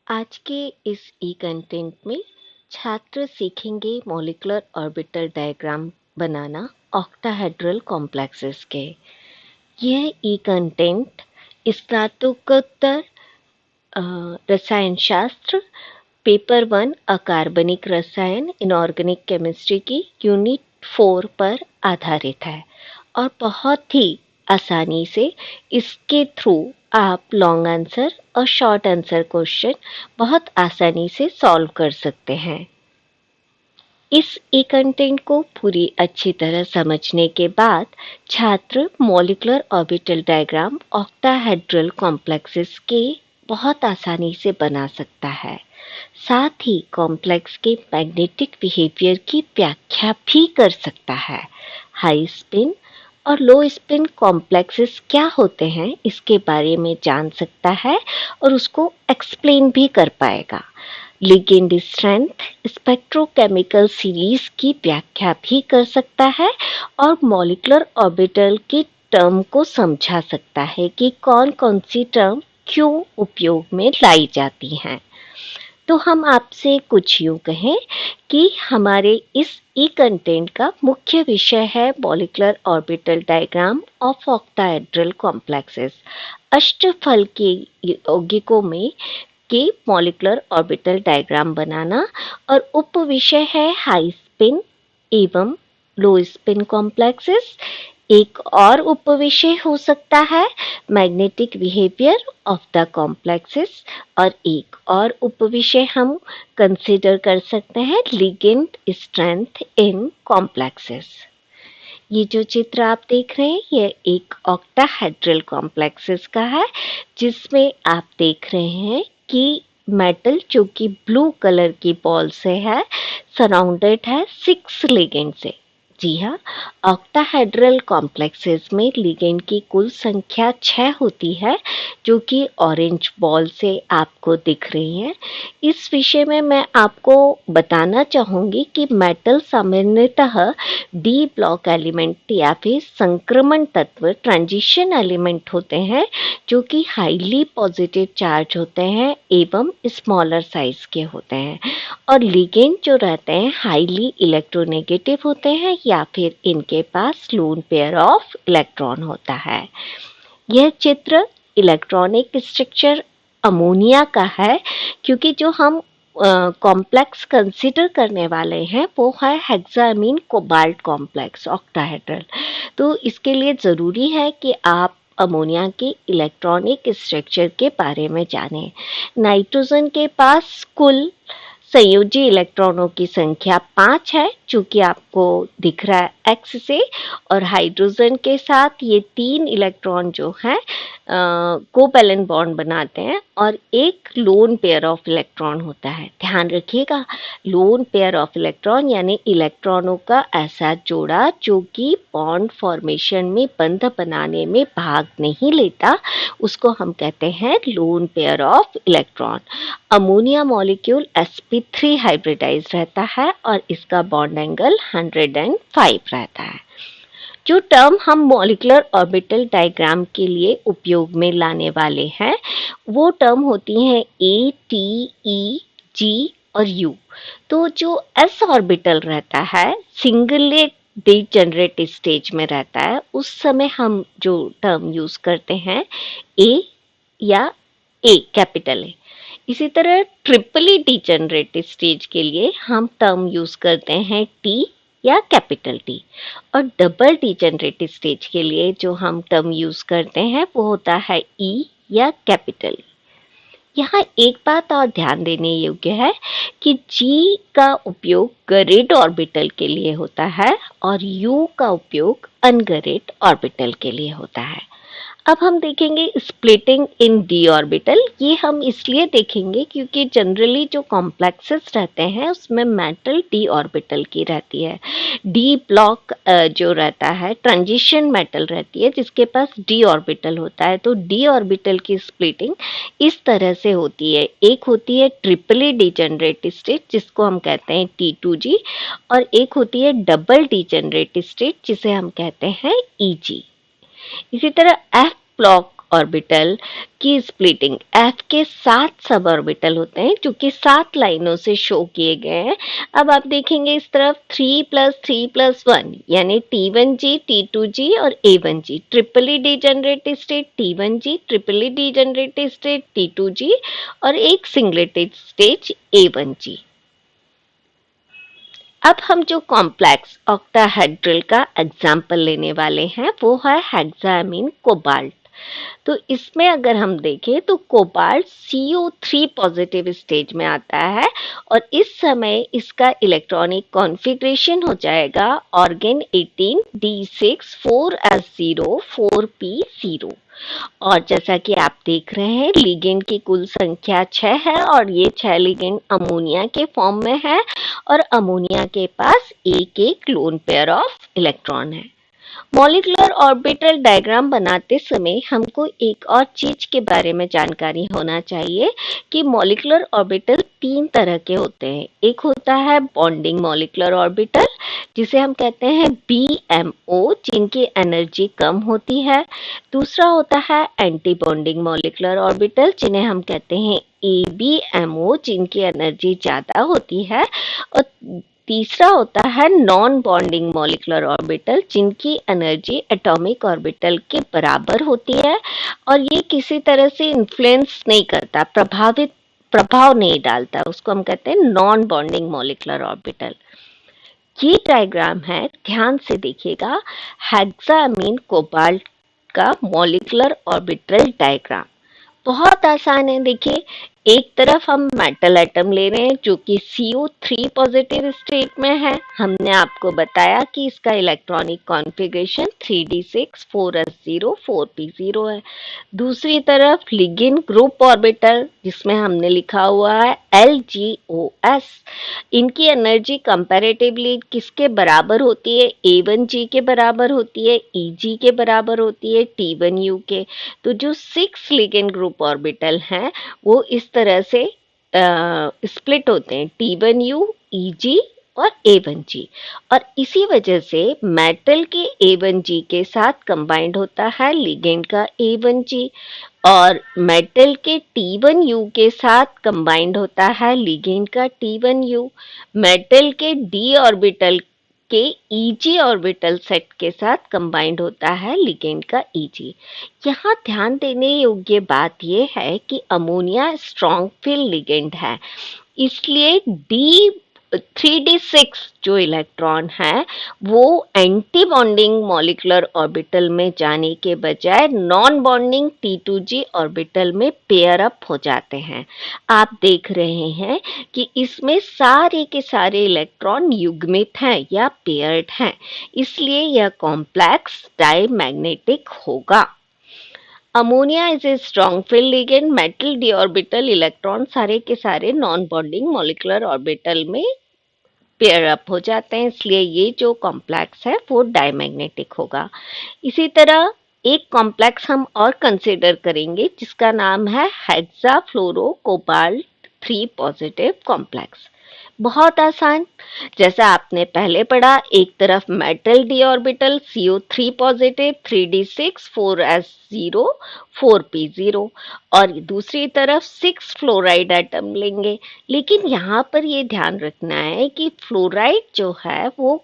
आज के इस ई कंटेंट में छात्र सीखेंगे मॉलिक्यूलर ऑर्बिटल डायग्राम बनाना ऑक्टाहेड्रल कॉम्प्लेक्सेस के। यह ई कंटेंट स्नातकोत्तर रसायन शास्त्र पेपर 1 अकार्बनिक रसायन इनऑर्गेनिक केमिस्ट्री की यूनिट 4 पर आधारित है और बहुत ही आसानी से इसके थ्रू आप लॉन्ग आंसर और शॉर्ट आंसर क्वेश्चन बहुत आसानी से सॉल्व कर सकते हैं। इस ई कंटेंट को पूरी अच्छी तरह समझने के बाद छात्र molecular orbital diagram octahedral complexes के बहुत आसानी से बना सकता है। साथ ही कॉम्प्लेक्स के मैग्नेटिक बिहेवियर की व्याख्या भी कर सकता है। हाई स्पिन और लो स्पिन कॉम्प्लेक्सेस क्या होते हैं इसके बारे में जान सकता है और उसको एक्सप्लेन भी कर पाएगा। लिगेंड स्ट्रेंथ स्पेक्ट्रोकेमिकल सीरीज की व्याख्या भी कर सकता है और मॉलिक्यूलर ऑर्बिटल की टर्म को समझा सकता है कि कौन कौन सी टर्म क्यों उपयोग में लाई जाती हैं। तो हम आपसे कुछ यूं कहें कि हमारे इस ई कंटेंट का मुख्य विषय है molecular orbital diagram of octahedral complexes. अष्टफल के यौगिकों में के मॉलिक्यूलर ऑर्बिटल डायग्राम बनाना और उप विषय है हाई स्पिन एवं लो स्पिन कॉम्प्लेक्सेस। एक और उपविषय हो सकता है magnetic behaviour of the complexes और एक और उपविषय हम कंसीडर कर सकते हैं लिगेंड स्ट्रेंथ इन कॉम्प्लेक्सेस। ये जो चित्र आप देख रहे हैं ये एक ऑक्टाहेड्रल कॉम्प्लेक्सेस का है जिसमें आप देख रहे हैं कि मेटल जो कि ब्लू कलर की बॉल से है सराउंडेड है 6 लिगेंड से। जी हाँ, ऑक्टाहेड्रल कॉम्प्लेक्सेस में लिगेंड की कुल संख्या 6 होती है जो कि ऑरेंज बॉल से आपको दिख रही है। इस विषय में मैं आपको बताना चाहूँगी कि मेटल सामान्यतः डी ब्लॉक एलिमेंट या फिर संक्रमण तत्व ट्रांजिशन एलिमेंट होते हैं जो कि हाईली पॉजिटिव चार्ज होते हैं एवं स्मॉलर साइज के होते हैं और लिगेंड जो रहते हैं हाईली इलेक्ट्रोनेगेटिव होते हैं या फिर इनके पास लोन पेयर ऑफ इलेक्ट्रॉन होता है। यह चित्र इलेक्ट्रॉनिक स्ट्रक्चर अमोनिया का है क्योंकि जो हम कॉम्प्लेक्स कंसीडर करने वाले हैं वो है हेक्सामीन कोबाल्ट कॉम्प्लेक्स ऑक्टाहेड्रल। तो इसके लिए ज़रूरी है कि आप अमोनिया के इलेक्ट्रॉनिक स्ट्रक्चर के बारे में जानें। नाइट्रोजन के पास कुल संयोजी इलेक्ट्रॉनों की संख्या 5 है जो कि आपको दिख रहा है एक्स से और हाइड्रोजन के साथ ये 3 इलेक्ट्रॉन जो हैं कोवैलेंट बॉन्ड बनाते हैं और एक लोन पेयर ऑफ इलेक्ट्रॉन होता है। ध्यान रखिएगा लोन पेयर ऑफ इलेक्ट्रॉन यानी इलेक्ट्रॉनों का ऐसा जोड़ा जो कि बॉन्ड फॉर्मेशन में बंध बनाने में भाग नहीं लेता उसको हम कहते हैं lone pair of electron. Ammonia molecule sp3 hybridize रहता है और इसका बॉन्ड एंगल 105 रहता है। जो टर्म हम मॉलिक्यूलर ऑर्बिटल डायग्राम के लिए उपयोग में लाने वाले हैं वो टर्म होती हैं ए टी ई जी और यू। तो जो s ऑर्बिटल रहता है सिंगलेट डीजेनरेट स्टेज में रहता है उस समय हम जो टर्म यूज करते हैं ए या ए कैपिटल ए। इसी तरह ट्रिपली डीजेनरेट स्टेज के लिए हम टर्म यूज करते हैं टी या कैपिटल टी और डबल डीजेनरेट स्टेज के लिए जो हम टर्म यूज करते हैं वो होता है ई या कैपिटल। यहाँ एक बात और ध्यान देने योग्य है कि G का उपयोग गरेड ऑर्बिटल के लिए होता है और U का उपयोग अनगरेड ऑर्बिटल के लिए होता है। अब हम देखेंगे स्प्लिटिंग इन डी ऑर्बिटल। ये हम इसलिए देखेंगे क्योंकि जनरली जो कॉम्प्लेक्सेस रहते हैं उसमें मेटल डी ऑर्बिटल की रहती है। डी ब्लॉक जो रहता है ट्रांजिशन मेटल रहती है जिसके पास डी ऑर्बिटल होता है। तो डी ऑर्बिटल की स्प्लिटिंग इस तरह से होती है। एक होती है ट्रिपली डीजेनरेट स्टेट जिसको हम कहते हैं T2G और एक होती है डबल डीजेनरेट स्टेट जिसे हम कहते हैं EG। इसी तरह एफ ब्लॉक ऑर्बिटल की स्प्लिटिंग, F के 7 सब ऑर्बिटल होते हैं जो कि 7 लाइनों से शो किए गए हैं। अब आप देखेंगे इस तरफ 3+3+1 यानी T1G, T2G और A1G, triply degenerated state T1G, triply degenerated state T2G और एक सिंगलेटेड स्टेट A1G। अब हम जो कॉम्प्लेक्स ऑक्टाहेड्रल का एग्जाम्पल लेने वाले हैं वो है हेक्सामीन कोबाल्ट। तो इसमें अगर हम देखें तो कोबाल्ट CO3 पॉजिटिव स्टेज में आता है और इस समय इसका इलेक्ट्रॉनिक कॉन्फ़िगरेशन हो जाएगा ऑर्गेन 18 D6 4s0 4p0। और जैसा कि आप देख रहे हैं लिगेंड की कुल संख्या 6 है और ये 6 लिगेंड अमोनिया के फॉर्म में है और अमोनिया के पास एक एक लोन पेयर ऑफ इलेक्ट्रॉन है। मॉलिक्यूलर ऑर्बिटल डायग्राम बनाते समय हमको एक और चीज के बारे में जानकारी होना चाहिए कि मॉलिक्यूलर ऑर्बिटल 3 तरह के होते हैं। एक होता है बॉन्डिंग मॉलिक्यूलर ऑर्बिटल जिसे हम कहते हैं BMO जिनकी एनर्जी कम होती है। दूसरा होता है एंटी बॉन्डिंग मॉलिक्यूलर ऑर्बिटल जिन्हें हम कहते हैं ABMO जिनकी एनर्जी ज्यादा होती है। और तीसरा होता है नॉन बॉन्डिंग मॉलिक्यूलर ऑर्बिटल जिनकी एनर्जी एटॉमिक ऑर्बिटल के बराबर होती है और ये किसी तरह से इन्फ्लुएंस नहीं करता, प्रभाव नहीं डालता, उसको हम कहते हैं नॉन बॉन्डिंग मॉलिक्यूलर ऑर्बिटल। ये डायग्राम है, ध्यान से देखिएगा, हेक्सामीन कोबाल्ट का मॉलिक्यूलर ऑर्बिटल डायग्राम बहुत आसान है। देखिए एक तरफ हम मेटल एटम ले रहे हैं जो कि CO3 पॉजिटिव स्टेट में है। हमने आपको बताया कि इसका electronic configuration 3d6 4s0 4p0 है। दूसरी तरफ लिगेंड ग्रुप ऑर्बिटल जिसमें हमने लिखा हुआ है LGOS, इनकी एनर्जी कंपैरेटिवली किसके बराबर होती है? A1G के बराबर होती है, EG के बराबर होती है, T1U के। तो जो 6 लिगेंड ग्रुप ऑर्बिटल हैं वो इस तरह से स्प्लिट होते हैं T1U, EG और A1G और इसी वजह से मेटल के A1G के साथ कंबाइंड होता है लिगेंड का A1G और मेटल के T1U के साथ कंबाइंड होता है लिगेंड का T1U। मेटल के D ऑर्बिटल के EG ऑर्बिटल सेट के साथ कंबाइंड होता है लिगेंड का EG। यहाँ ध्यान देने योग्य बात यह है कि अमोनिया स्ट्रॉन्ग फील्ड लिगेंड है, इसलिए D3D6 जो इलेक्ट्रॉन है वो एंटी बॉन्डिंग मॉलिक्यूलर ऑर्बिटल में जाने के बजाय नॉन बॉन्डिंग T2G ऑर्बिटल में पेयर अप हो जाते हैं। आप देख रहे हैं कि इसमें सारे के सारे इलेक्ट्रॉन युग्मित हैं या पेयर्ड हैं, इसलिए यह कॉम्प्लेक्स डायमैग्नेटिक होगा। Ammonia is a strong field ligand, metal D orbital electron सारे के सारे नॉन बॉन्डिंग मॉलिक्यूलर ऑर्बिटल में पेयर अप हो जाते हैं, इसलिए ये जो कॉम्प्लेक्स है वो डायमैग्नेटिक होगा। इसी तरह एक कॉम्प्लेक्स हम और कंसिडर करेंगे जिसका नाम है हेक्साफ्लोरो कोबाल्ट 3 पॉजिटिव कॉम्प्लेक्स। बहुत आसान, जैसा आपने पहले पढ़ा, एक तरफ metal D orbital CO3 positive 3d6 4s0 4p0 और दूसरी तरफ 6 फ्लोराइड एटम लेंगे। लेकिन यहाँ पर ये ध्यान रखना है कि फ्लोराइड जो है वो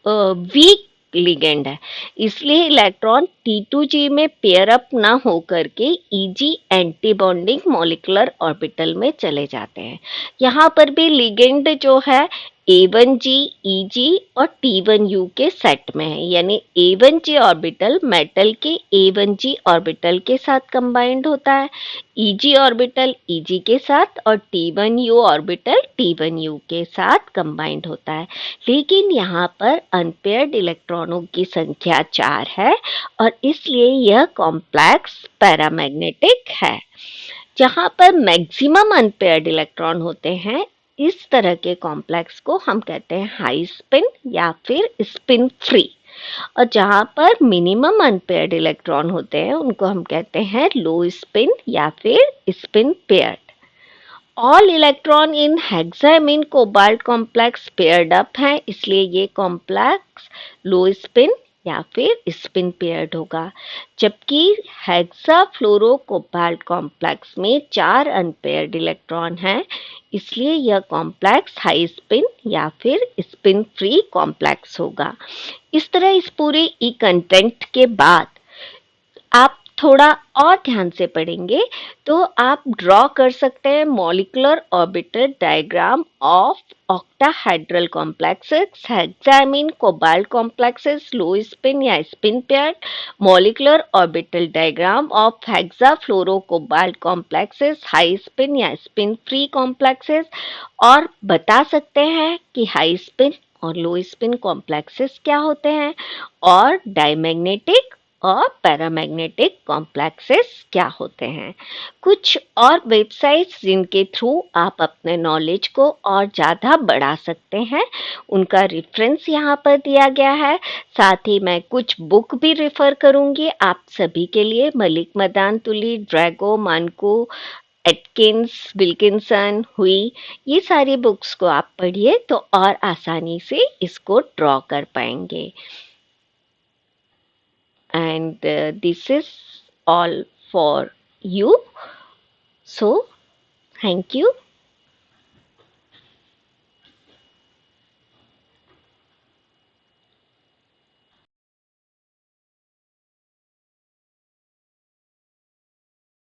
वीक लिगेंड है, इसलिए इलेक्ट्रॉन T2G में पेयर अप ना होकर के EG anti bonding molecular orbital में चले जाते हैं। यहाँ पर भी लिगेंड जो है A1G, EG और T1U के सेट में है, यानी A1G ऑर्बिटल मेटल के A1G ऑर्बिटल के साथ कंबाइंड होता है, EG ऑर्बिटल EG के साथ और T1U ऑर्बिटल T1U के साथ कंबाइंड होता है। लेकिन यहाँ पर अनपेयर्ड इलेक्ट्रॉनों की संख्या 4 है और इसलिए यह कॉम्प्लेक्स पैरामैग्नेटिक है। जहाँ पर मैक्सिमम अनपेयर्ड इलेक्ट्रॉन होते हैं इस तरह के कॉम्प्लेक्स को हम कहते हैं हाई स्पिन या फिर स्पिन फ्री, और जहाँ पर मिनिमम अनपेयर्ड इलेक्ट्रॉन होते हैं उनको हम कहते हैं लो स्पिन या फिर spin paired. All electron in hexamine cobalt complex paired up हैं, इसलिए ये कॉम्प्लेक्स लो स्पिन या फिर स्पिन पेयर्ड होगा, जबकि हेक्साफ्लोरोकोबाल्ट कॉम्प्लेक्स में 4 अनपेयर्ड इलेक्ट्रॉन हैं, इसलिए यह कॉम्प्लेक्स हाई स्पिन या फिर स्पिन फ्री कॉम्प्लेक्स होगा। इस तरह इस पूरे ई कंटेंट के बाद आप थोड़ा और ध्यान से पढ़ेंगे तो आप ड्रॉ कर सकते हैं molecular orbital diagram of octahedral complexes, hexammine cobalt complexes, low spin या spin paired, molecular orbital diagram of hexafluorocobalt complexes, high spin या स्पिन फ्री कॉम्प्लेक्सेस, और बता सकते हैं कि हाई स्पिन और लो स्पिन कॉम्प्लेक्सेस क्या होते हैं और डायमैग्नेटिक और पैरामैग्नेटिक कॉम्प्लेक्सेस क्या होते हैं। कुछ और वेबसाइट्स जिनके थ्रू आप अपने नॉलेज को और ज़्यादा बढ़ा सकते हैं, उनका रेफरेंस यहाँ पर दिया गया है। साथ ही मैं कुछ बुक भी रेफर करूँगी आप सभी के लिए। मलिक मदान तुली, ड्रैगो, मानकू, एटकिंस, विल्किंसन, हुई, ये सारी बुक्स को आप पढ़िए तो और आसानी से इसको ड्रॉ कर पाएंगे। And this is all for you. So, thank you.